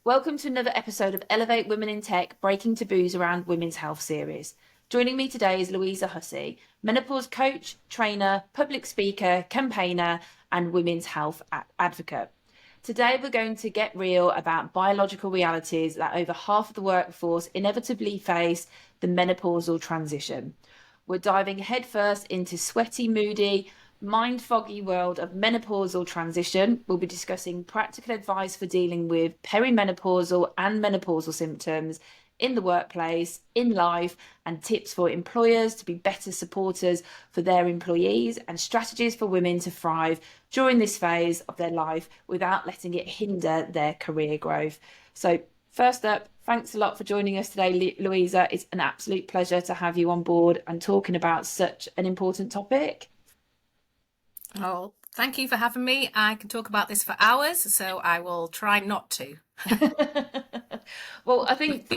Welcome to another episode of Elevate Women in Tech, Breaking Taboos Around Women's Health series. Joining me today is Louisa 𝗦𝗁, menopause coach, trainer, public speaker, campaigner, and women's health advocate. Today, we're going to get real about biological realities that over half of the workforce inevitably face the menopausal transition. We're diving headfirst into sweaty, moody, mind-foggy world of menopausal transition. We'll be discussing practical advice for dealing with perimenopausal and menopausal symptoms in the workplace, in life, and tips for employers to be better supporters for their employees and strategies for women to thrive during this phase of their life without letting it hinder their career growth. So first up, thanks a lot for joining us today, Louisa. It's an absolute pleasure to have you on board and talking about such an important topic. Oh, thank you for having me. I can talk about this for hours, so I will try not to. Well, I think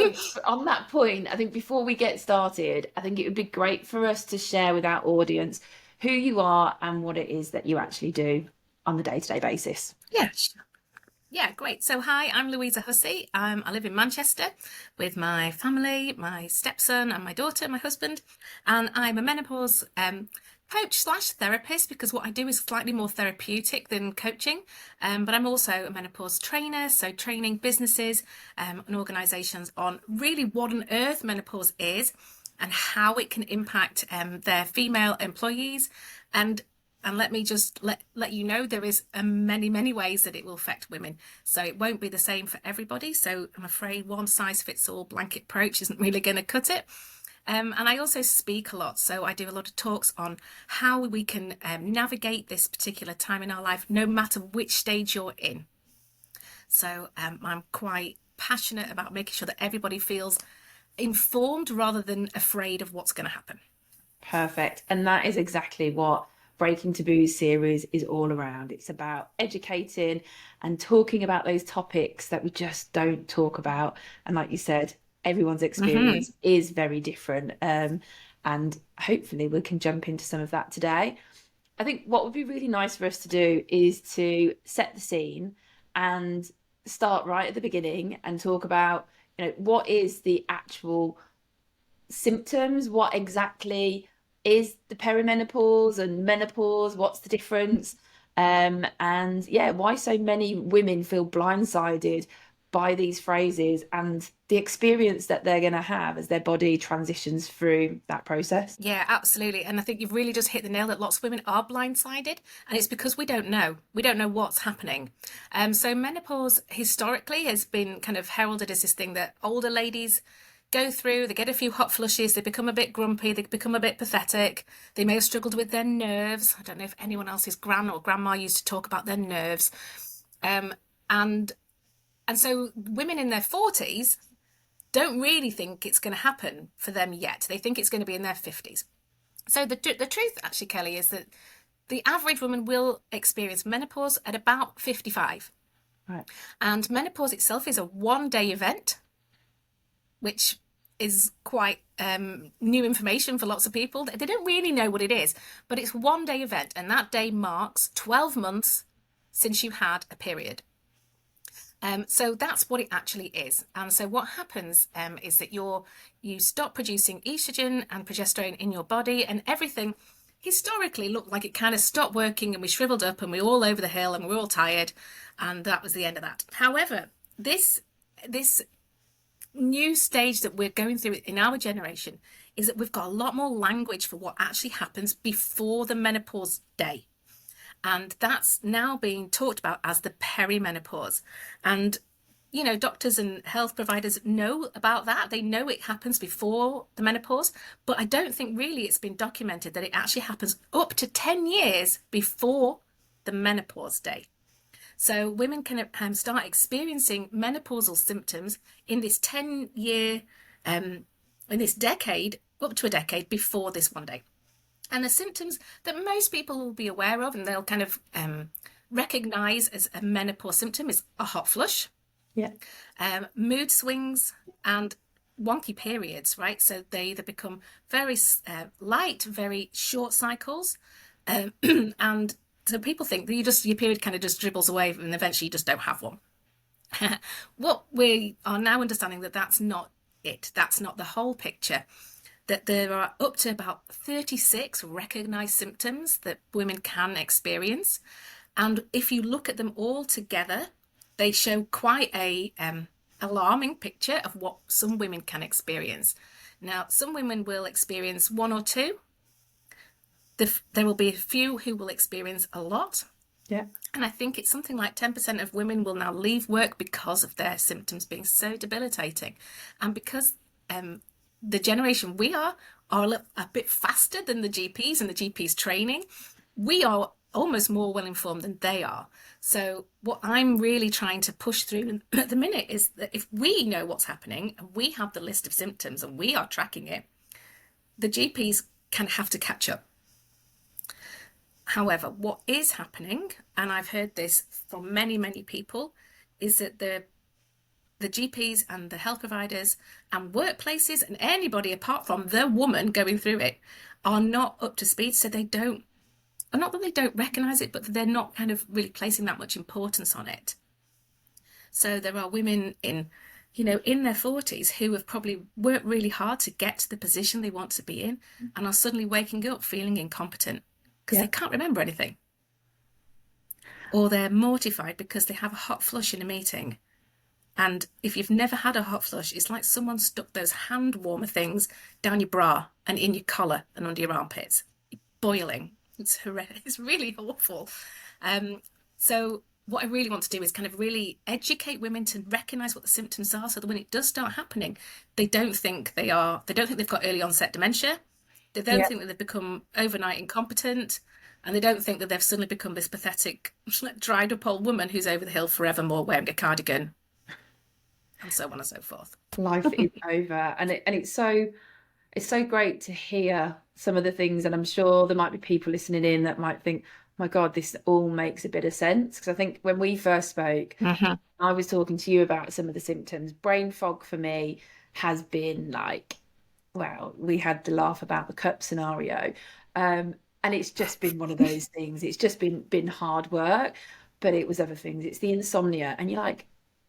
on that point, I think before we get started, I think it would be great for us to share with our audience who you are and what it is that you actually do on the day-to-day basis. Yeah, yeah, great. So hi, I'm Louisa 𝗦𝗁. I live in Manchester with my family, my stepson and my daughter, my husband, and I'm a menopause coach slash therapist because what I do is slightly more therapeutic than coaching, but I'm also a menopause trainer, so training businesses and organisations on really what on earth menopause is and how it can impact their female employees. And let me just let you know there is many ways that it will affect women, so it won't be the same for everybody. So I'm afraid one size fits all blanket approach isn't really going to cut it. And I also speak a lot, so I do a lot of talks on how we can navigate this particular time in our life, no matter which stage you're in. So I'm quite passionate about making sure that everybody feels informed rather than afraid of what's going to happen. Perfect. And that is exactly what Breaking Taboos series is all around. It's about educating and talking about those topics that we just don't talk about. And like you said, everyone's experience is very different. And hopefully we can jump into some of that today. I think what would be really nice for us to do is to set the scene and start right at the beginning and talk about, what is the actual symptoms, what exactly is the perimenopause and menopause, what's the difference? And yeah, why so many women feel blindsided by these phrases and the experience that they're going to have as their body transitions through that process. Yeah, absolutely. And I think you've really just hit the nail that lots of women are blindsided, and it's because we don't know. We don't know what's happening. So menopause historically has been kind of heralded as this thing that older ladies go through. They get a few hot flushes, they become a bit grumpy, they become a bit pathetic, they may have struggled with their nerves. I don't know if anyone else's gran or grandma used to talk about their nerves. And so women in their 40s don't really think it's going to happen for them yet. They think it's going to be in their 50s. So the truth, actually, Kelly, is that the average woman will experience menopause at about 55. Right. And menopause itself is a one-day event, which is quite new information for lots of people. They don't really know what it is, but it's one day event, and that day marks 12 months since you had a period. So that's what it actually is. And so what happens is that you stop producing estrogen and progesterone in your body, and everything historically looked like it kind of stopped working, and we shriveled up and we were all over the hill and we were all tired, and that was the end of that. However, this new stage that we're going through in our generation is that we've got a lot more language for what actually happens before the menopause day. And that's now being talked about as the perimenopause. And, doctors and health providers know about that. They know it happens before the menopause, but I don't think really it's been documented that it actually happens up to 10 years before the menopause day. So women can start experiencing menopausal symptoms in this 10-year, in this decade, up to a decade before this one day. And the symptoms that most people will be aware of and they'll kind of recognize as a menopause symptom is a hot flush, mood swings, and wonky periods, right? So they either become very light, very short cycles, and so people think that your period kind of just dribbles away and eventually you just don't have one. What we are now understanding that that's not it. That's not the whole picture. That there are up to about 36 recognised symptoms that women can experience. And if you look at them all together, they show quite a alarming picture of what some women can experience. Now, some women will experience one or two. There will be a few who will experience a lot. Yeah. And I think it's something like 10% of women will now leave work because of their symptoms being so debilitating. And because the generation we are a bit faster than the GPs and the GPs training, we are almost more well informed than they are. So what I'm really trying to push through at the minute is that if we know what's happening and we have the list of symptoms and we are tracking it, the GPs can have to catch up. However, what is happening, and I've heard this from many, many people, is that the GPs and the health providers and workplaces and anybody apart from the woman going through it are not up to speed. So they don't, not that they don't recognise it, but they're not kind of really placing that much importance on it. So there are women in their 40s who have probably worked really hard to get to the position they want to be in and are suddenly waking up feeling incompetent because they can't remember anything. Or they're mortified because they have a hot flush in a meeting. And if you've never had a hot flush, it's like someone stuck those hand warmer things down your bra and in your collar and under your armpits. Boiling. It's horrendous. It's really awful. So what I really want to do is kind of really educate women to recognise what the symptoms are so that when it does start happening, they don't think they've got early onset dementia. They don't think that they've become overnight incompetent, and they don't think that they've suddenly become this pathetic, dried up old woman who's over the hill forevermore wearing a cardigan, and so on and so forth. Life is over, and it's so great to hear some of the things, and I'm sure there might be people listening in that might think, my God, this all makes a bit of sense. Because I think when we first spoke, I was talking to you about some of the symptoms. Brain fog for me has been like, well, we had the laugh about the cup scenario. And it's just been one of those things. It's just been hard work, but it was other things. It's the insomnia. And you're like,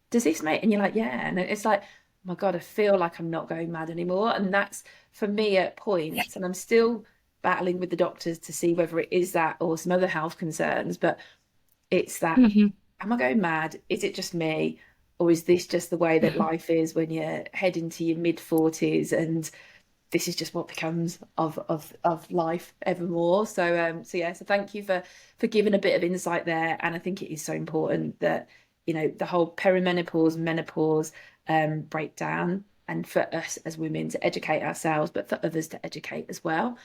does this make? And you're like, yeah. And it's like, oh my God, I feel like I'm not going mad anymore. And that's for me at points. And I'm still battling with the doctors to see whether it is that or some other health concerns. But it's that, am I going mad? Is it just me? Or is this just the way that life is when you're heading to your mid-40s and this is just what becomes of life evermore? So thank you for giving a bit of insight there. And I think it is so important that, the whole perimenopause, menopause breakdown, and for us as women to educate ourselves, but for others to educate as well.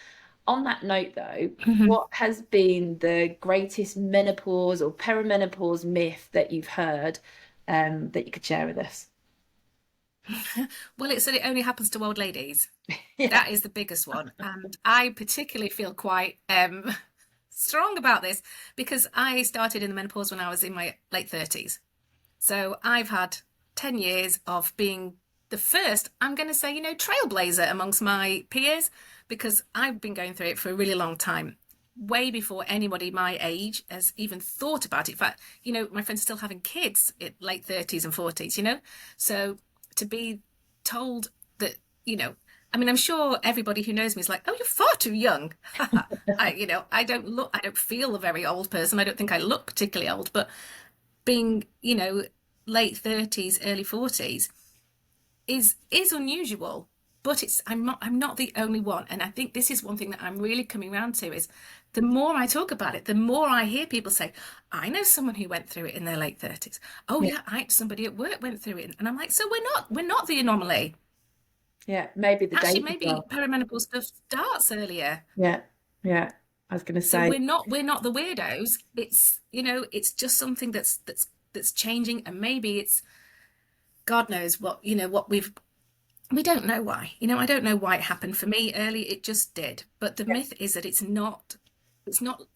On that note, though, what has been the greatest menopause or perimenopause myth that you've heard that you could share with us? Well, it's that it only happens to old ladies. That is the biggest one. And I particularly feel quite strong about this because I started in the menopause when I was in my late 30s. So I've had 10 years of being the first, I'm going to say, trailblazer amongst my peers, because I've been going through it for a really long time, way before anybody my age has even thought about it. In fact, my friends are still having kids at late 30s and 40s, So to be told that, I'm sure everybody who knows me is like, oh, you're far too young. I don't feel a very old person. I don't think I look particularly old, but being, late 30s, early 40s is unusual. But I'm not the only one. And I think this is one thing that I'm really coming around to is the more I talk about it, the more I hear people say, I know someone who went through it in their late 30s. Oh yeah, somebody at work went through it. And I'm like, so we're not the anomaly. Yeah, maybe maybe perimenopause stuff starts earlier. Yeah. I was going to say, so we're not the weirdos. It's it's just something that's changing, and maybe it's God knows what we don't know why. I don't know why it happened for me early. It just did. But the myth is that it's not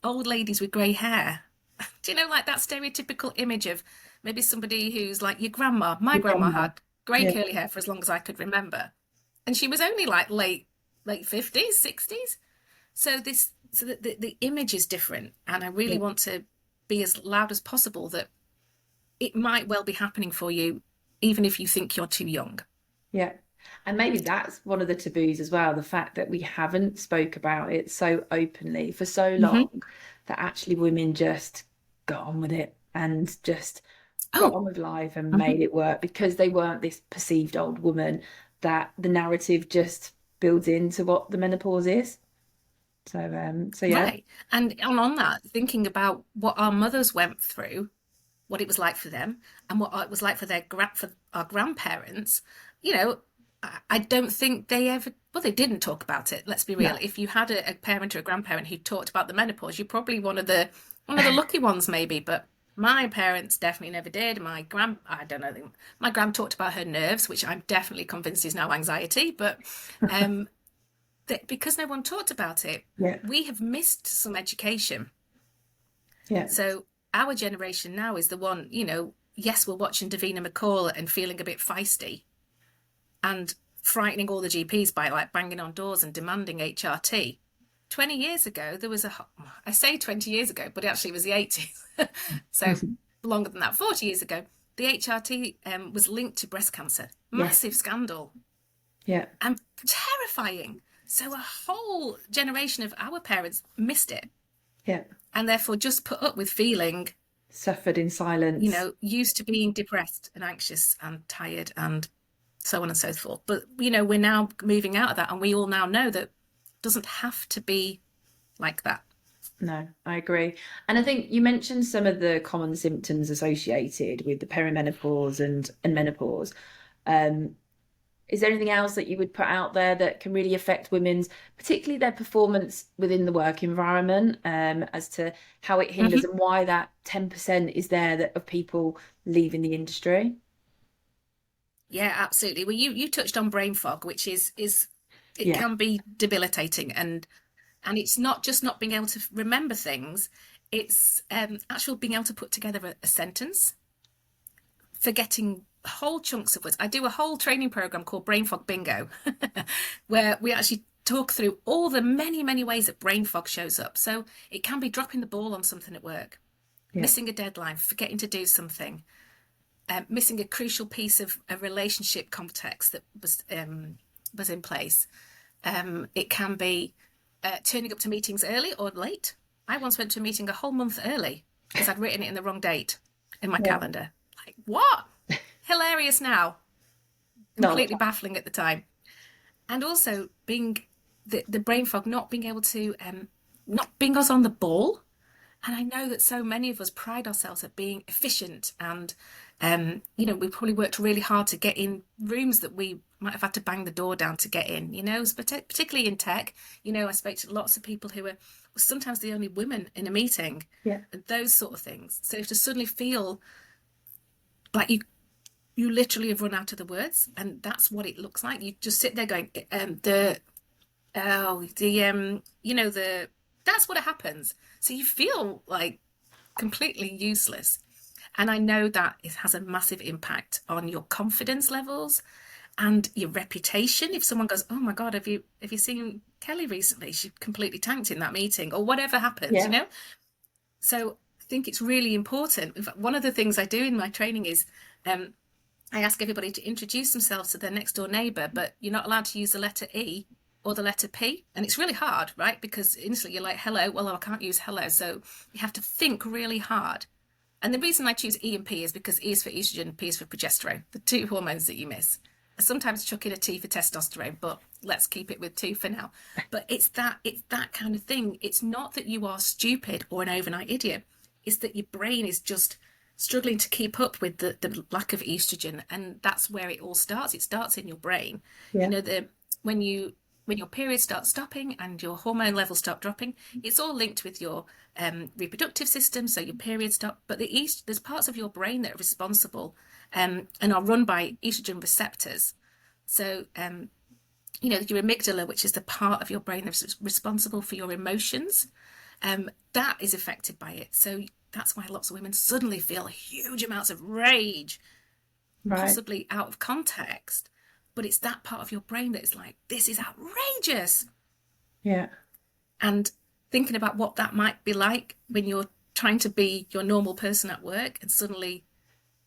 old ladies with grey hair. Do you know, like that stereotypical image of maybe somebody who's like your grandma? My grandma had grey curly hair for as long as I could remember. And she was only like late 50s, 60s. So the image is different. And I really want to be as loud as possible that it might well be happening for you, even if you think you're too young. Yeah. And maybe that's one of the taboos as well, the fact that we haven't spoke about it so openly for so long that actually women just got on with it and just got Oh, on with life and mhm. made it work because they weren't this perceived old woman, that the narrative just builds into what the menopause is. So yeah. Right. And on that, thinking about what our mothers went through, what it was like for them, and what it was like for for our grandparents, you know, I don't think they ever, well, they didn't talk about it. Let's be real. No. If you had a parent or a grandparent who talked about the menopause, you're probably one of the lucky ones, maybe. But my parents definitely never did. I don't know. My grand talked about her nerves, which I'm definitely convinced is now anxiety. But um, because no one talked about it, Yeah. we have missed some education. Yeah. So our generation now is the one, yes, we're watching 𝗦𝗵𝘁𝗁𝗲 and feeling a bit feisty and frightening all the GPs by like banging on doors and demanding HRT. 20 years ago, I say 20 years ago, but actually it was the 80s. So longer than that, 40 years ago, the HRT was linked to breast cancer. Yes. Massive scandal Yeah. and terrifying. So a whole generation of our parents missed it Yeah. and therefore just put up with feeling, Suffered in silence. used to being depressed and anxious and tired and so on and so forth. But, we're now moving out of that and we all now know that it doesn't have to be like that. No, I agree. And I think you mentioned some of the common symptoms associated with the perimenopause and menopause. Um, is there anything else that you would put out there that can really affect women's, particularly their performance within the work environment, as to how it hinders and why that 10% is there of people leaving the industry? Yeah, absolutely. Well, you touched on brain fog, which is it Yeah. can be debilitating, and it's not just not being able to remember things, it's actual being able to put together a sentence, forgetting whole chunks of words. I do a whole training program called Brain Fog Bingo, where we actually talk through all the many, many ways that brain fog shows up. So it can be dropping the ball on something at work, Yeah. missing a deadline, forgetting to do something, missing a crucial piece of a relationship context that was in place. It can be turning up to meetings early or late. I once went to a meeting a whole month early because I'd written it in the wrong date in my Yeah. calendar. Like, what? Hilarious now. Completely No. baffling at the time. And also being the brain fog, not being able to, not being us on the ball. And I know that so many of us pride ourselves at being efficient and, we probably worked really hard to get in rooms that we might have had to bang the door down to get in, particularly in tech. I spoke to lots of people who were sometimes the only women in a meeting, Yeah. and those sort of things. So to suddenly feel like you literally have run out of the words, and that's what it looks like. You just sit there going, that's what happens. So you feel like completely useless. And I know that it has a massive impact on your confidence levels and your reputation. If someone goes, "Oh my God, have you seen Kelly recently? She completely tanked in that meeting," or whatever happens, Yeah. So I think it's really important. In fact, one of the things I do in my training is I ask everybody to introduce themselves to their next door neighbour, but you're not allowed to use the letter E or the letter P. And it's really hard, right? Because instantly you're like, hello, well, I can't use hello. So you have to think really hard. And the reason I choose E and P is because E is for estrogen, P is for progesterone, the two hormones that you miss. I sometimes chuck in a T for testosterone, but let's keep it with two for now. But it's that kind of thing. It's not that you are stupid or an overnight idiot. It's that your brain is just struggling to keep up with the lack of estrogen, and that's where it all starts. It starts in your brain. Yeah. When your periods start stopping and your hormone levels start dropping, it's all linked with your reproductive system. So your periods stop, but there's parts of your brain that are responsible and are run by estrogen receptors. So your amygdala, which is the part of your brain that's responsible for your emotions, that is affected by it. So that's why lots of women suddenly feel huge amounts of rage, Right. possibly out of context. But it's that part of your brain that is like, this is outrageous. Yeah. And thinking about what that might be like when you're trying to be your normal person at work and suddenly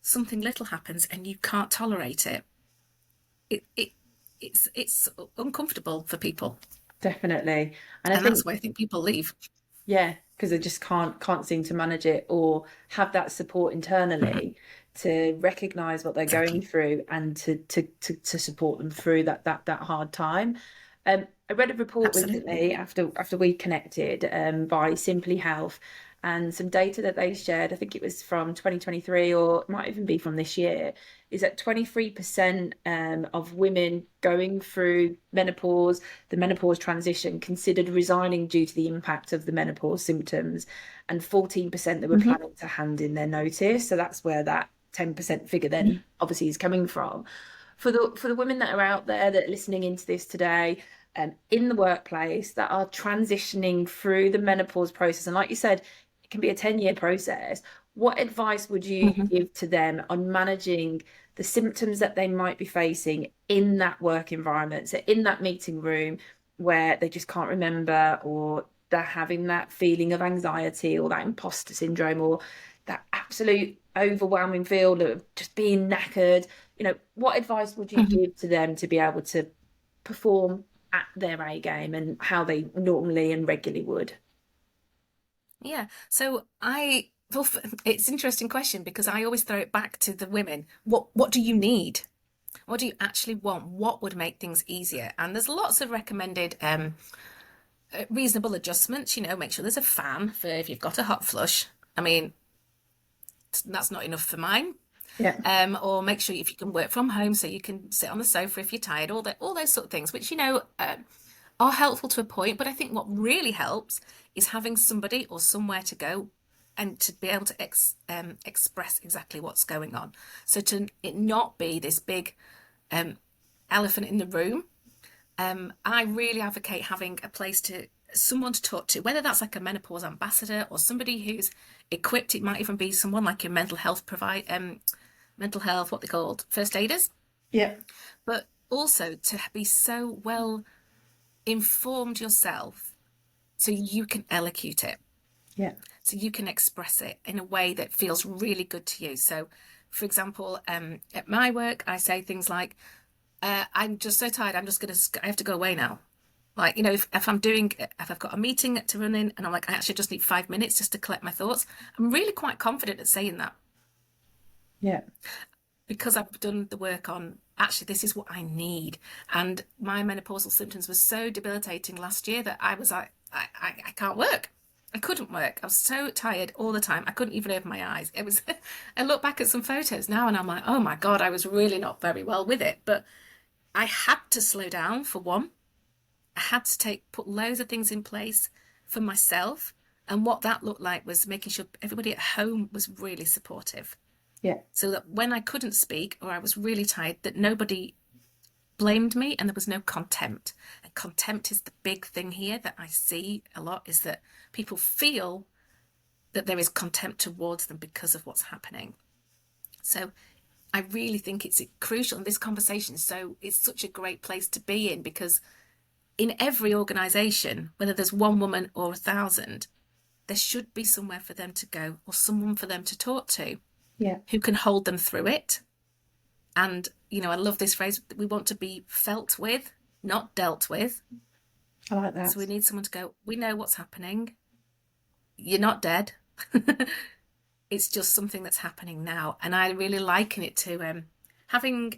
something little happens and you can't tolerate it, it's uncomfortable for people. Definitely. And I And that's think, why I think people leave. yeah, because they just can't seem to manage it or have that support internally to recognize what they're going Exactly. through and to support them through that hard time. I read a report Absolutely. recently after we connected by Simply Health, and some data that they shared, I think it was from 2023 or it might even be from this year, is that 23% of women going through menopause, the menopause transition, considered resigning due to the impact of the menopause symptoms, and 14% that were Hmm. planning to hand in their notice. So that's where that 10% figure Yeah. then obviously is coming from. For the women that are out there that are listening into this today, in the workplace, that are transitioning through the menopause process, and like you said, it can be a 10-year process. What advice would you Hmm. give to them on managing the symptoms that they might be facing in that work environment? So in that meeting room where they just can't remember, or they're having that feeling of anxiety or that imposter syndrome or that absolute overwhelming feel of just being knackered. What advice would you Hmm. give to them to be able to perform at their A game and how they normally and regularly would? Yeah. So well, it's an interesting question because I always throw it back to the women. What do you need? What do you actually want? What would make things easier? And there's lots of recommended reasonable adjustments. Make sure there's a fan for if you've got a hot flush. I mean, that's not enough for mine. Yeah. Or make sure if you can work from home so you can sit on the sofa if you're tired. All those sort of things, which are helpful to a point. But I think what really helps is having somebody or somewhere to go and to be able to express exactly what's going on. So to it not be this big elephant in the room. I really advocate having a place someone to talk to, whether that's like a menopause ambassador or somebody who's equipped. It might even be someone like your mental health, what they called first aiders, Yeah. but also to be so well informed yourself so you can elocute it, Yeah. so you can express it in a way that feels really good to you. So, for example, at my work, I say things like, I'm just so tired, I have to go away now. Like, if I've got a meeting to run in and I'm like, I actually just need 5 minutes just to collect my thoughts, I'm really quite confident at saying that Yeah. because I've done the work on actually this is what I need. And my menopausal symptoms were so debilitating last year that I was like, I can't work. I couldn't work. I was so tired all the time. I couldn't even open my eyes. It was, I look back at some photos now and I'm like, oh my God, I was really not very well with it. But I had to slow down for one. I had to put loads of things in place for myself. And what that looked like was making sure everybody at home was really supportive. Yeah. So that when I couldn't speak or I was really tired, that nobody blamed me and there was no contempt. And contempt is the big thing here that I see a lot, is that people feel that there is contempt towards them because of what's happening. So I really think it's crucial in this conversation. So it's such a great place to be in, because in every organization, whether there's one woman or 1,000, there should be somewhere for them to go or someone for them to talk to Yeah. who can hold them through it. And, I love this phrase, we want to be felt with, not dealt with. I like that. So we need someone to go, we know what's happening. You're not dead. It's just something that's happening now. And I really liken it to having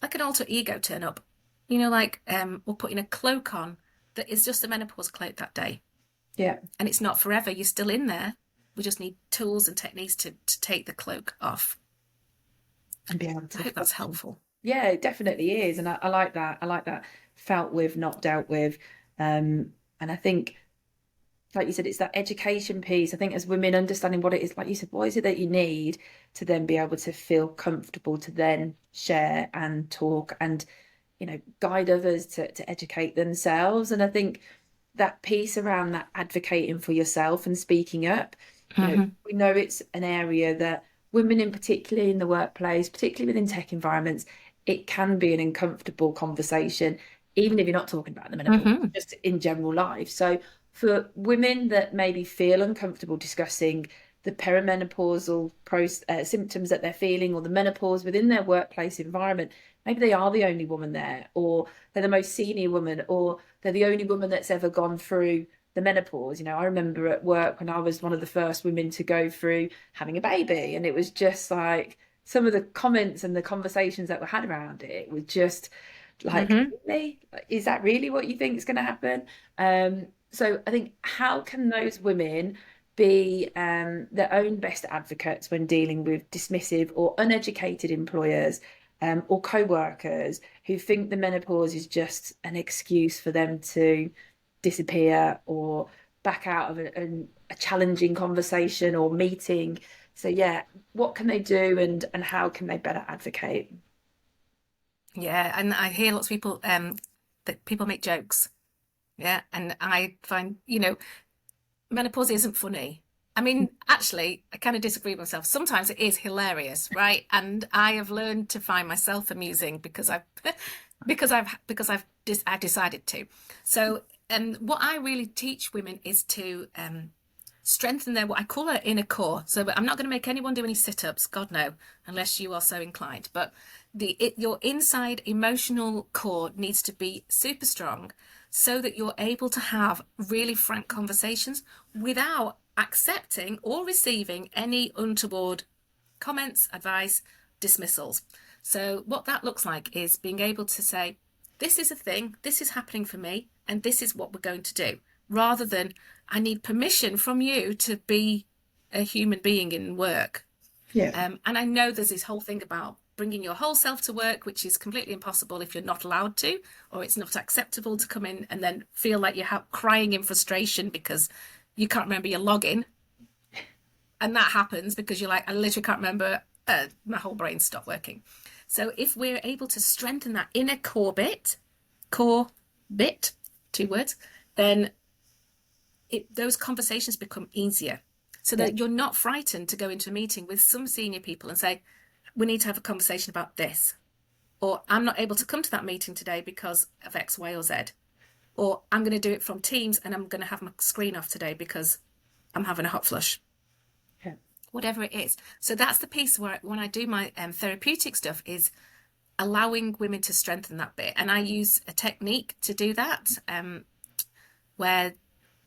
like an alter ego turn up, or putting a cloak on that is just a menopause cloak that day. Yeah. And it's not forever. You're still in there. We just need tools and techniques to take the cloak off. And be able I to hope that's function. helpful. Yeah, it definitely is. And I like that. I like that, felt with, not dealt with. And I think, like you said, it's that education piece. I think as women, understanding what it is, like you said, what is it that you need to then be able to feel comfortable to then share and talk and, guide others to educate themselves. And I think that piece around that advocating for yourself and speaking up, Mm-hmm. we know it's an area that women in particularly in the workplace, particularly within tech environments, it can be an uncomfortable conversation, even if you're not talking about the menopause, Mm-hmm. just in general life. So for women that maybe feel uncomfortable discussing the perimenopausal symptoms that they're feeling, or the menopause within their workplace environment. Maybe they are the only woman there, or they're the most senior woman, or they're the only woman that's ever gone through the menopause. You know, I remember at work when I was one of the first women to go through having a baby, and it was just like some of the comments and the conversations that were had around it was just like, really? Is that really what you think is going to happen? So I think, how can those women be their own best advocates when dealing with dismissive or uneducated employers, or co-workers who think the menopause is just an excuse for them to disappear or back out of a challenging conversation or meeting? So yeah, what can they do, and how can they better advocate? Yeah, and I hear lots of people that people make jokes. Yeah, and I find, menopause isn't funny. I mean, actually, I kind of disagree with myself. Sometimes it is hilarious, right? And I have learned to find myself amusing because I've I decided to. So, what I really teach women is to strengthen their, what I call an inner core. So I'm not going to make anyone do any sit-ups, God no, unless you are so inclined. But your inside emotional core needs to be super strong, so that you're able to have really frank conversations without accepting or receiving any untoward comments, advice, dismissals. So what that looks like is being able to say, this is a thing, this is happening for me, and this is what we're going to do, rather than, I need permission from you to be a human being in work. Yeah. And I know there's this whole thing about bringing your whole self to work, which is completely impossible if you're not allowed to, or it's not acceptable to come in and then feel like you're crying in frustration because you can't remember your login. And that happens because you're like, I literally can't remember, my whole brain stopped working. So if we're able to strengthen that inner core bit, 2 words, then those conversations become easier, so that you're not frightened to go into a meeting with some senior people and say, we need to have a conversation about this, or I'm not able to come to that meeting today because of X, Y, or Z, or I'm going to do it from Teams and I'm going to have my screen off today because I'm having a hot flush. Yeah. Whatever it is. So that's the piece where, when I do my therapeutic stuff, is allowing women to strengthen that bit. And I use a technique to do that, where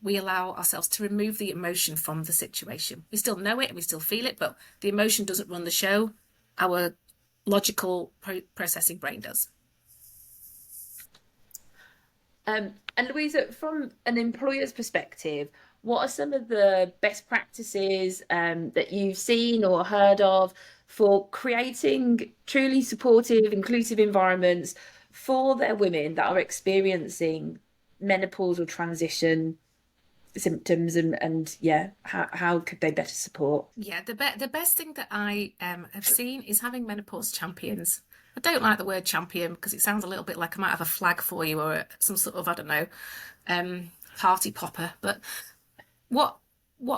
we allow ourselves to remove the emotion from the situation. We still know it, we still feel it, but the emotion doesn't run the show. Our logical processing brain does. And Louisa, from an employer's perspective, what are some of the best practices that you've seen or heard of for creating truly supportive, inclusive environments for their women that are experiencing menopausal transition symptoms, and yeah, how could they better support? Yeah, the best thing that I have seen is having menopause champions. I don't like the word champion because it sounds a little bit like I might have a flag for you, or some sort of, I don't know, party popper. But what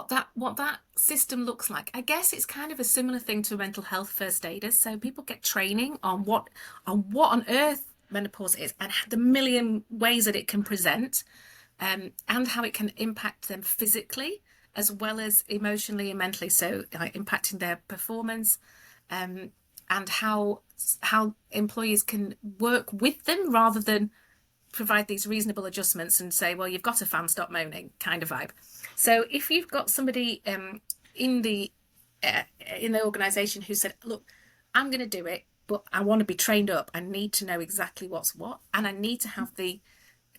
that system looks like, I guess it's kind of a similar thing to mental health first aiders. So people get training on what on earth menopause is, and the million ways that it can present, and how it can impact them physically as well as emotionally and mentally. So impacting their performance, and how employees can work with them rather than provide these reasonable adjustments and say, well, you've got a fan, stop moaning kind of vibe. So if you've got somebody in the organization who said, look, I'm going to do it, but I want to be trained up, I need to know exactly what's what, and I need to have the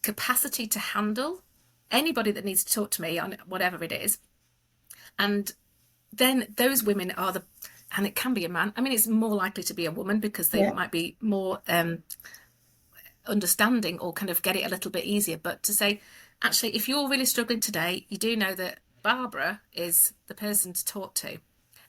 capacity to handle anybody that needs to talk to me on whatever it is. And then those women are and it can be a man. I mean, it's more likely to be a woman because they might be more understanding, or kind of get it a little bit easier. But to say, actually, if you're really struggling today, you do know that Barbara is the person to talk to.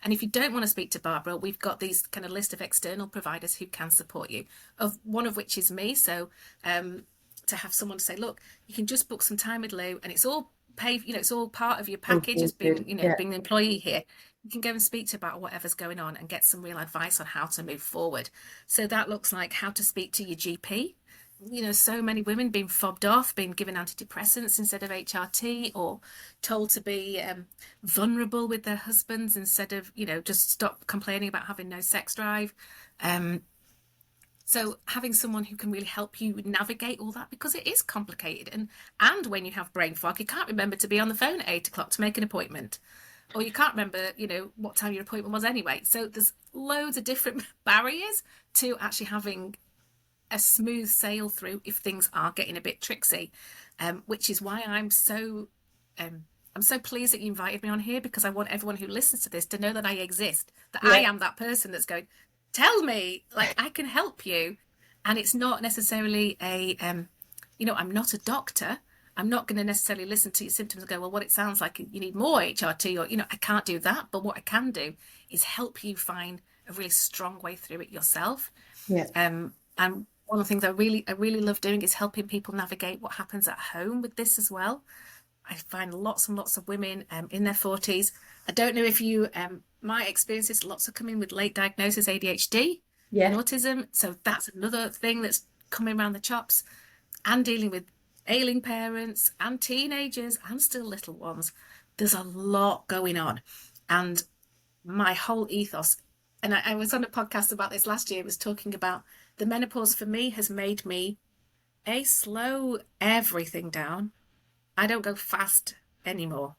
And if you don't want to speak to Barbara, we've got these kind of list of external providers who can support you, of one of which is me. So to have someone to say, look, you can just book some time with Lou, and it's all paid, it's all part of your package as being, being an employee here. You can go and speak to about whatever's going on and get some real advice on how to move forward. So that looks like how to speak to your GP, so many women being fobbed off, being given antidepressants instead of HRT, or told to be vulnerable with their husbands instead of, just stop complaining about having no sex drive. So having someone who can really help you navigate all that, because it is complicated. And when you have brain fog, you can't remember to be on the phone at 8 o'clock to make an appointment, or you can't remember, what time your appointment was anyway. So there's loads of different barriers to actually having a smooth sail through if things are getting a bit tricksy, which is why I'm so pleased that you invited me on here, because I want everyone who listens to this to know that I exist, that I am that person that's going, tell me, like, I can help you. And it's not necessarily I'm not a doctor. I'm not going to necessarily listen to your symptoms and go, well, what it sounds like, you need more HRT, or, I can't do that. But what I can do is help you find a really strong way through it yourself. Yeah. And one of the things I really love doing is helping people navigate what happens at home with this as well. I find lots and lots of women in their 40s. I don't know if you, my experience is lots are coming with late diagnosis ADHD and autism. So that's another thing that's coming around the chops, and dealing with ailing parents and teenagers and still little ones. There's a lot going on. And my whole ethos, and I was on a podcast about this last year, was talking about the menopause for me has made me slow everything down. I don't go fast anymore.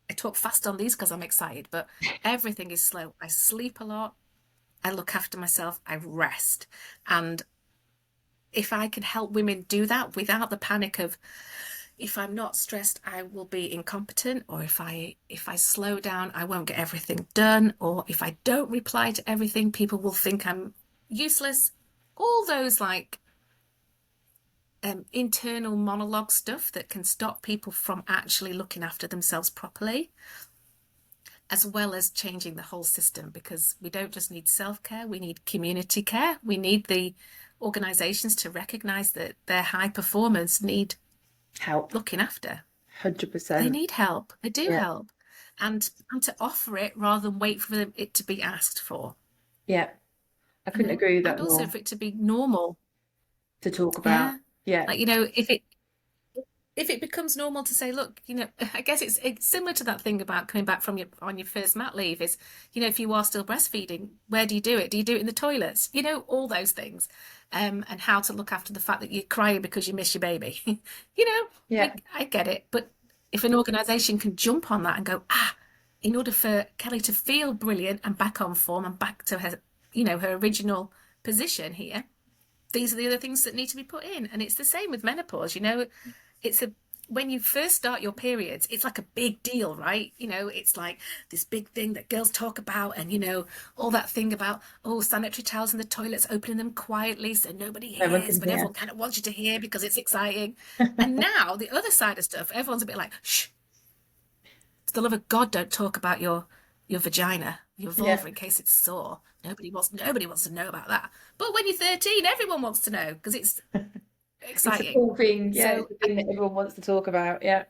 I talk fast on these because I'm excited, but everything is slow. I sleep a lot. I look after myself. I rest. And if I can help women do that without the panic of, if I'm not stressed, I will be incompetent, or if I slow down, I won't get everything done, or if I don't reply to everything, people will think I'm useless. All those internal monologue stuff that can stop people from actually looking after themselves properly, as well as changing the whole system, because we don't just need self-care, we need community care. We need the organizations to recognize that their high performers need help, looking after. 100%. They need help. They do help, and to offer it rather than wait for it to be asked for. Yeah, I couldn't agree with that and also more. for it to be normal To talk about. Yeah. Like, if it becomes normal to say, look, I guess it's similar to that thing about coming back from on your first mat leave is, if you are still breastfeeding, where do you do it? Do you do it in the toilets? All those things, and how to look after the fact that you're crying because you miss your baby. I get it. But if an organisation can jump on that and go, in order for Kelly to feel brilliant and back on form and back to her, her original position here, these are the other things that need to be put in. And it's the same with menopause. When you first start your periods, it's like a big deal, right? It's like this big thing that girls talk about, and all that thing about, sanitary towels in the toilets, opening them quietly so nobody hears, but everyone kind of wants you to hear because it's exciting. And now the other side of stuff, everyone's a bit like, shh, for the love of God, don't talk about your vagina, your vulva, in case it's sore. Nobody wants to know about that. But when you're 13, everyone wants to know because it's exciting. It's a cool thing. Yeah, so, it's a thing that everyone wants to talk about. Yeah.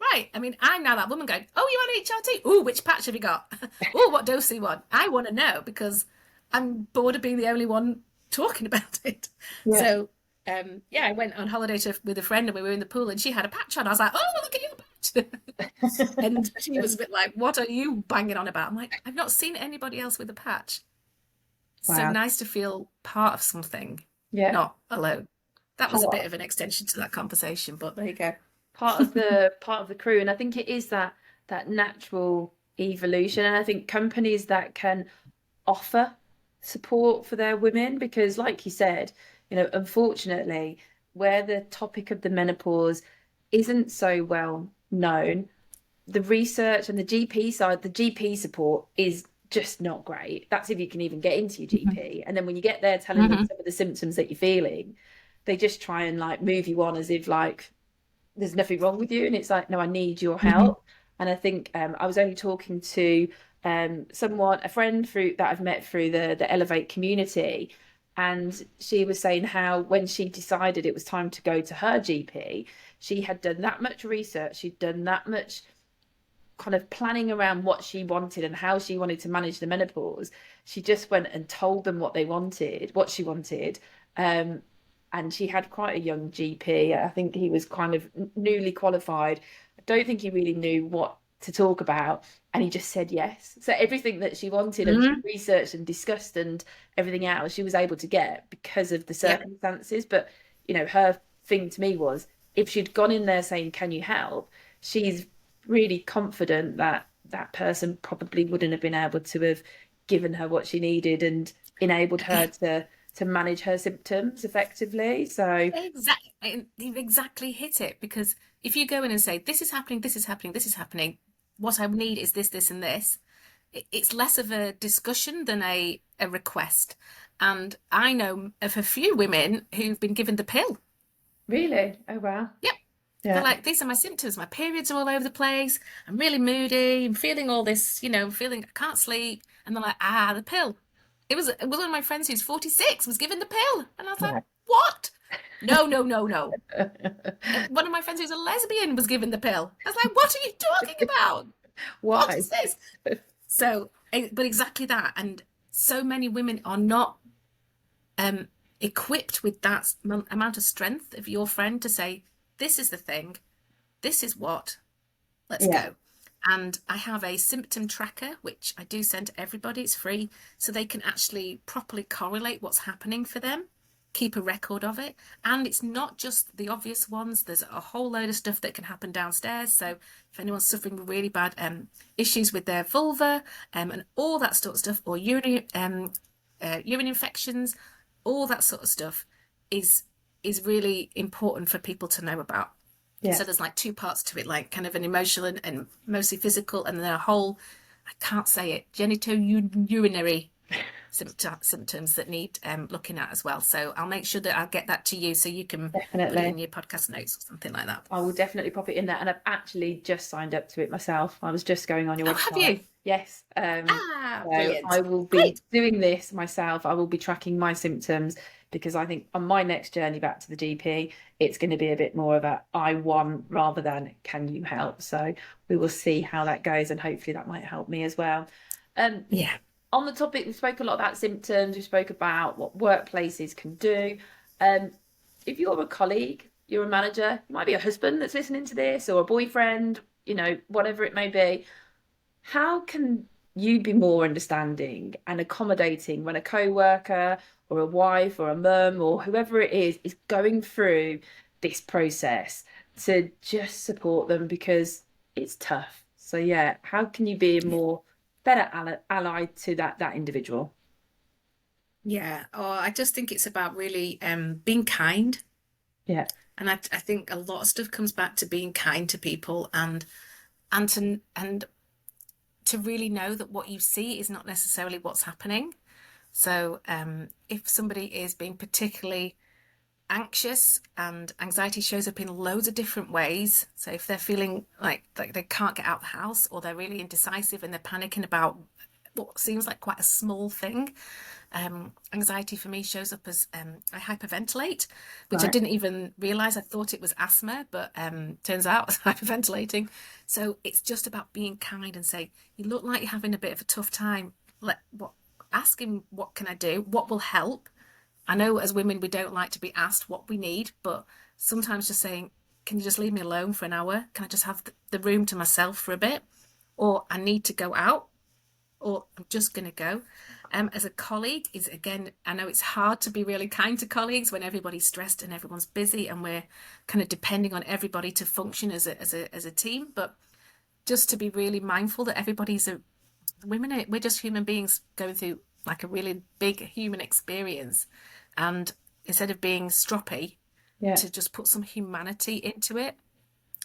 Right. I mean, I'm now that woman going, you on HRT? Oh, which patch have you got? Oh, what dose do you want? I want to know because I'm bored of being the only one talking about it. Yeah. So, I went on holiday with a friend and we were in the pool and she had a patch on. I was like, oh, look at your patch. And she was a bit like, what are you banging on about? I'm like, I've not seen anybody else with a patch. Wow. So nice to feel part of something, not alone. That was a bit of an extension to that conversation, but there you go. Part of the crew. And I think it is that natural evolution. And I think companies that can offer support for their women, because like you said, unfortunately, where the topic of the menopause isn't so well known, the research and the GP side, the GP support is just not great. That's if you can even get into your GP. And then when you get there telling them some of the symptoms that you're feeling, they just try and move you on as if there's nothing wrong with you. And it's like, no, I need your help. And I think I was only talking to a friend that I've met through the 𝗦𝗦 community, and she was saying how when she decided it was time to go to her GP, she had done that much research, she'd done that much kind of planning around what she wanted and how she wanted to manage the menopause. She just went and told them what she wanted, and she had quite a young GP. I think he was kind of newly qualified. I don't think he really knew what to talk about, and he just said yes. So everything that she wanted and she researched and discussed and everything else, she was able to get because of the circumstances. But her thing to me was, if she'd gone in there saying, "Can you help?" she's really confident that that person probably wouldn't have been able to have given her what she needed and enabled her to manage her symptoms effectively. So exactly, you've exactly hit it, because if you go in and say, "This is happening, this is happening, this is happening, what I need is this, this, and this," it's less of a discussion than a request. And I know of a few women who've been given the pill. Really? Oh wow. Yep. Yeah. They're like, "These are my symptoms. My periods are all over the place. I'm really moody. I'm feeling all this, feeling I can't sleep." And they're like, "The pill." It was one of my friends who's 46 was given the pill. And I was like, "What? No, no, no, no." One of my friends who's a lesbian was given the pill. I was like, "What are you talking about? What is this?" So, but exactly that. And so many women are not equipped with that amount of strength of your friend to say, "This is the thing, this is what, let's go." And I have a symptom tracker, which I do send to everybody. It's free, so they can actually properly correlate what's happening for them, keep a record of it. And it's not just the obvious ones. There's a whole load of stuff that can happen downstairs. So if anyone's suffering with really bad issues with their vulva and all that sort of stuff, or urine infections, all that sort of stuff is really important for people to know about. So there's like two parts to it, like kind of an emotional and mostly physical, and then a whole, I can't say it, genitourinary symptoms that need looking at as well. So I'll make sure that I'll get that to you so you can put it in your podcast notes or something like that. I will definitely pop it in there, and I've actually just signed up to it myself. I was just going on your website. Have you? Yes. So I will be doing this myself. I will be tracking my symptoms, because I think on my next journey back to the GP, it's going to be a bit more of a "I want" rather than "Can you help?" So we will see how that goes, and hopefully that might help me as well. On the topic, we spoke a lot about symptoms. We spoke about what workplaces can do. If you're a colleague, you're a manager, you might be a husband that's listening to this, or a boyfriend, whatever it may be. How can you be more understanding and accommodating when a co-worker or a wife or a mum or whoever it is going through this process, to just support them, because it's tough? So how can you be a more better ally to that individual? I just think it's about really being kind. And I think a lot of stuff comes back to being kind to people, and to really know that what you see is not necessarily what's happening. So if somebody is being particularly anxious, and anxiety shows up in loads of different ways. So if they're feeling like they can't get out of the house, or they're really indecisive and they're panicking about what seems like quite a small thing. Anxiety for me shows up as I hyperventilate, which I didn't even realize. I thought it was asthma, but turns out it's hyperventilating. So it's just about being kind and say, "You look like you're having a bit of a tough time. Ask him, what can I do? What will help?" I know as women, we don't like to be asked what we need, but sometimes just saying, "Can you just leave me alone for an hour? Can I just have the room to myself for a bit?" Or "I need to go out," or "I'm just going to go." As a colleague is, again, I know it's hard to be really kind to colleagues when everybody's stressed and everyone's busy and we're kind of depending on everybody to function as a team. But just to be really mindful that everybody's we're just human beings going through like a really big human experience, and instead of being stroppy, to just put some humanity into it.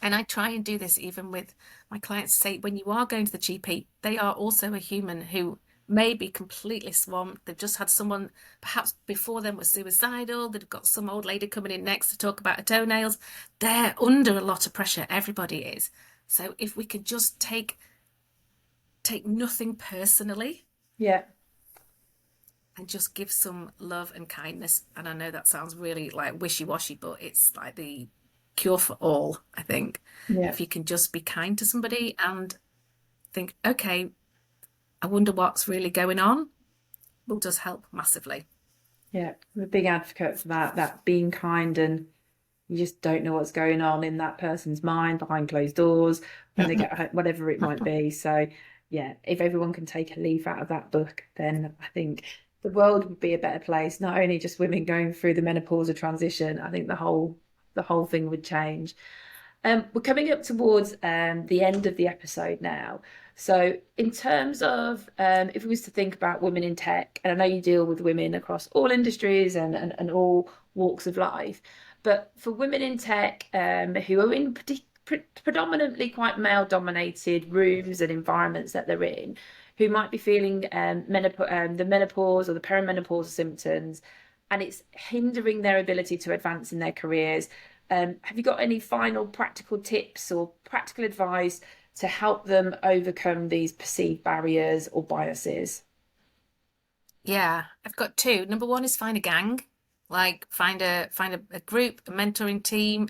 And I try and do this even with my clients. Say, when you are going to the GP, they are also a human who may be completely swamped. They've just had someone perhaps before them was suicidal. They've got some old lady coming in next to talk about her toenails. They're under a lot of pressure. Everybody is. So if we could just take nothing personally, and just give some love and kindness. And I know that sounds really like wishy-washy, but it's like the cure for all, I think. If you can just be kind to somebody and think, "Okay, I wonder what's really going on," will just help massively. Yeah, I'm a big advocate for that being kind, and you just don't know what's going on in that person's mind behind closed doors when they get home, whatever it might be. So, yeah, if everyone can take a leaf out of that book, then I think the world would be a better place. Not only just women going through the menopause or transition, I think the whole thing would change. We're coming up towards the end of the episode now. So, in terms of if we was to think about women in tech, and I know you deal with women across all industries and all walks of life, but for women in tech who are in predominantly quite male-dominated rooms and environments that they're in, who might be feeling the menopause or the perimenopausal symptoms, and it's hindering their ability to advance in their careers. Have you got any final practical tips or practical advice to help them overcome these perceived barriers or biases? Yeah, I've got two. Number one is find a gang, like find a group, a mentoring team.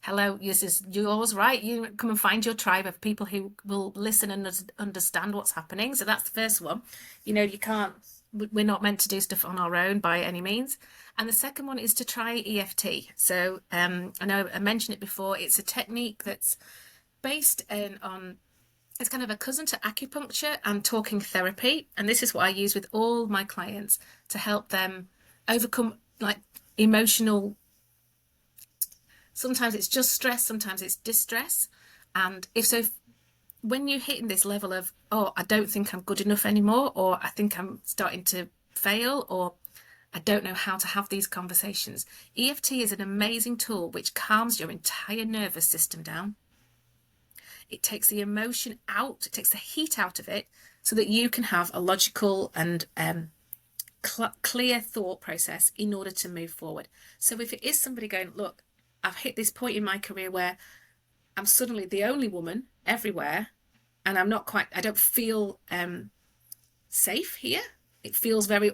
Hello, this is yours, right? You come and find your tribe of people who will listen and understand what's happening. So that's the first one. You can't. We're not meant to do stuff on our own by any means. And the second one is to try EFT. So I know I mentioned it before. It's a technique that's based on it's kind of a cousin to acupuncture and talking therapy. And this is what I use with all my clients to help them overcome like emotional. Sometimes it's just stress, sometimes it's distress. And when you're hitting this level of, oh, I don't think I'm good enough anymore, or I think I'm starting to fail, or I don't know how to have these conversations, EFT is an amazing tool which calms your entire nervous system down. It takes the emotion out, it takes the heat out of it, so that you can have a logical and clear thought process in order to move forward. So if it is somebody going, look, I've hit this point in my career where I'm suddenly the only woman everywhere, and I don't feel safe here. It feels very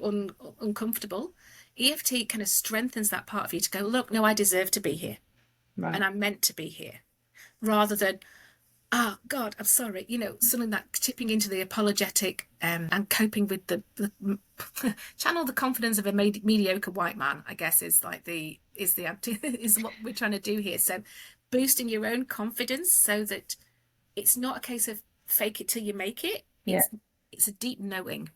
uncomfortable. EFT kind of strengthens that part of you to go, look, no, I deserve to be here. Right. And I'm meant to be here. Rather than, oh God, I'm sorry, something that tipping into the apologetic and coping with the channel the confidence of a mediocre white man, I guess is what we're trying to do here. So boosting your own confidence so that it's not a case of fake it till you make it. Yeah. It's a deep knowing,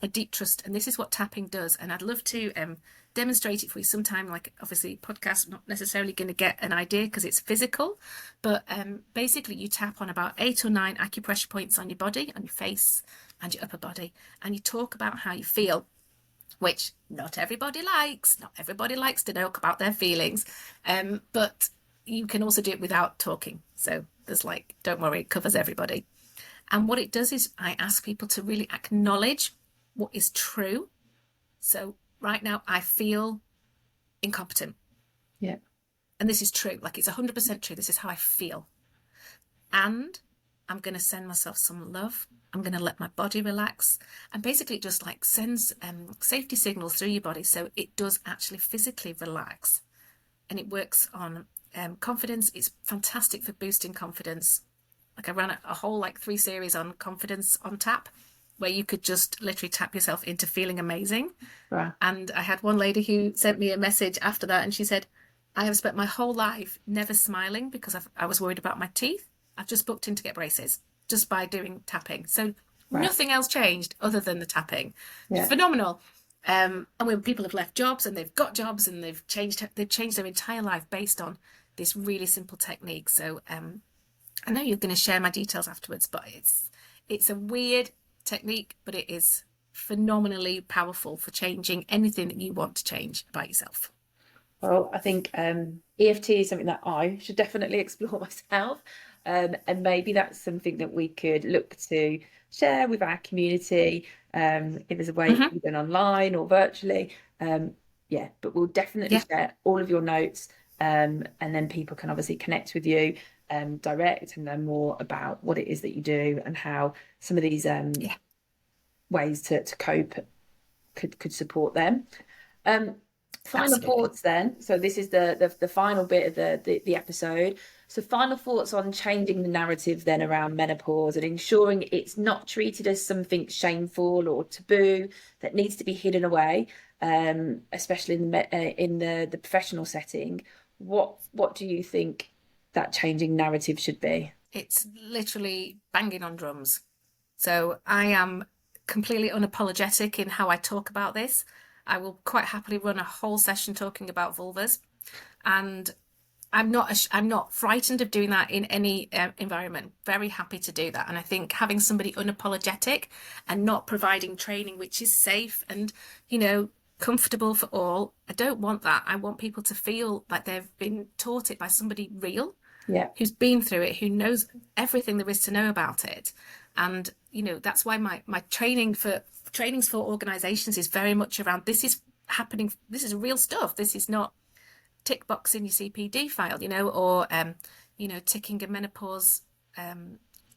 a deep trust, and this is what tapping does. And I'd love to demonstrate it for you sometime. Like, obviously podcast, not necessarily going to get an idea because it's physical, but basically you tap on about 8 or 9 acupressure points on your body, on your face and your upper body, and you talk about how you feel, which not everybody likes. Not everybody likes to know about their feelings, but you can also do it without talking. So there's don't worry, it covers everybody. And what it does is I ask people to really acknowledge what is true. So right now I feel incompetent. Yeah. And this is true. It's 100% true. This is how I feel. And I'm going to send myself some love. I'm going to let my body relax. And basically it just sends safety signals through your body. So it does actually physically relax. And it works on confidence. It's fantastic for boosting confidence. I ran a whole 3 series on confidence on tap, where you could just literally tap yourself into feeling amazing. Right. And I had one lady who sent me a message after that, and she said, I have spent my whole life never smiling because I was worried about my teeth. I've just booked in to get braces just by doing tapping. So nothing else changed other than the tapping. Yeah. Phenomenal. And when people have left jobs and they've got jobs and they've changed their entire life based on this really simple technique. So I know you're going to share my details afterwards, but it's a weird technique, but it is phenomenally powerful for changing anything that you want to change about yourself. Well, I think EFT is something that I should definitely explore myself, and maybe that's something that we could look to share with our community, if there's a way it can be done online or virtually. But we'll definitely share all of your notes, and then people can obviously connect with you direct and learn more about what it is that you do and how some of these ways to cope could support them. Final thoughts then. So this is the final bit of the episode. So final thoughts on changing the narrative then around menopause and ensuring it's not treated as something shameful or taboo that needs to be hidden away, especially in the professional setting. What do you think that changing narrative should be? It's literally banging on drums. So I am completely unapologetic in how I talk about this. I will quite happily run a whole session talking about vulvas, and I'm not frightened of doing that in any environment. Very happy to do that. And I think having somebody unapologetic and not providing training which is safe and, you know, comfortable for all, I don't want that. I want people to feel like they've been taught it by somebody real, Yeah, who's been through it, who knows everything there is to know about it. And, you know, that's why my trainings for organizations is very much around, this is happening, this is real stuff. This is not tick box in your CPD file, you know, or you know, ticking a menopause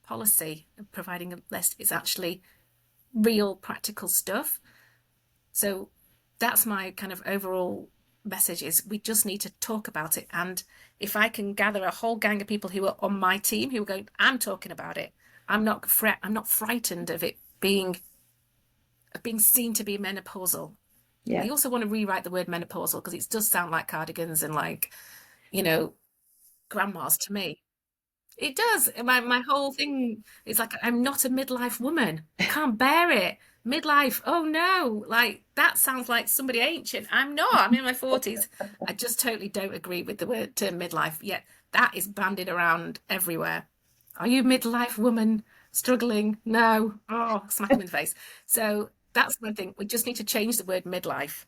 policy, providing a list is actually real practical stuff. So that's my kind of overall message, is we just need to talk about it. And if I can gather a whole gang of people who are on my team who are going, I'm talking about it, I'm not frightened of it being seen to be menopausal. yeah. I also want to rewrite the word menopausal because it does sound like cardigans and like, you know, grandmas to me. It does. My whole thing is like, I'm not a midlife woman. I can't bear it. Midlife, oh no, like that sounds like somebody ancient. I'm not. I'm in my 40s. I just totally don't agree with the word term midlife. Yet that is bandied around everywhere. Are you midlife woman struggling? No. Oh, smack him in the face. So that's one thing. We just need to change the word midlife.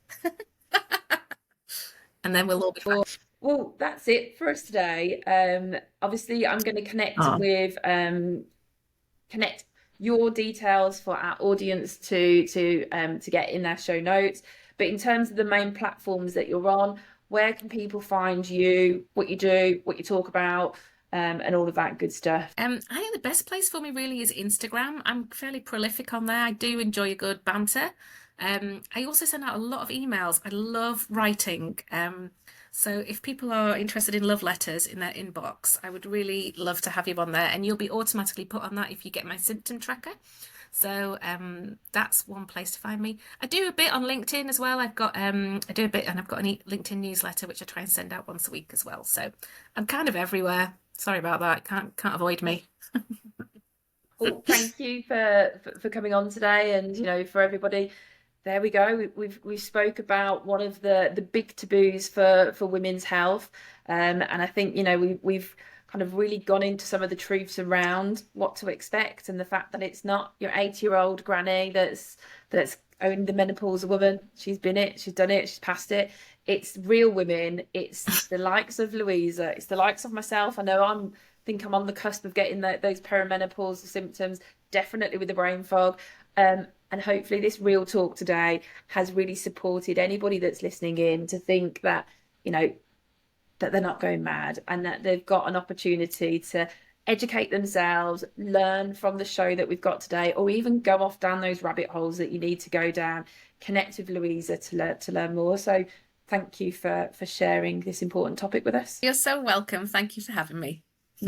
And then we'll all be fine. Well, that's it for us today. Obviously, I'm going to connect Oh. with connect your details for our audience to get in their show notes. But in terms of the main platforms that you're on, where can people find you, what you do, what you talk about, and all of that good stuff? I think the best place for me really is Instagram. I'm fairly prolific on there. I do enjoy a good banter. I also send out a lot of emails. I love writing. So if people are interested in love letters in their inbox, I would really love to have you on there, and you'll be automatically put on that if you get my symptom tracker. So that's one place to find me. I do a bit on LinkedIn as well. I do a bit, and I've got a LinkedIn newsletter which I try and send out once a week as well. So I'm kind of everywhere. Sorry about that. Can't avoid me. Well, thank you for coming on today, and you know, for everybody. There we go. We've spoke about one of the big taboos for women's health, and I think, you know, we've kind of really gone into some of the truths around what to expect, and the fact that it's not your 80-year-old granny that's only the menopausal woman. She's been it, she's done it, she's passed it. It's real women. It's the likes of Louisa. It's the likes of myself. I know think I'm on the cusp of getting those perimenopausal symptoms, definitely with the brain fog. And hopefully this real talk today has really supported anybody that's listening in to think that, you know, that they're not going mad, and that they've got an opportunity to educate themselves, learn from the show that we've got today, or even go off down those rabbit holes that you need to go down. Connect with Louisa to learn more. So thank you for sharing this important topic with us. You're so welcome. Thank you for having me.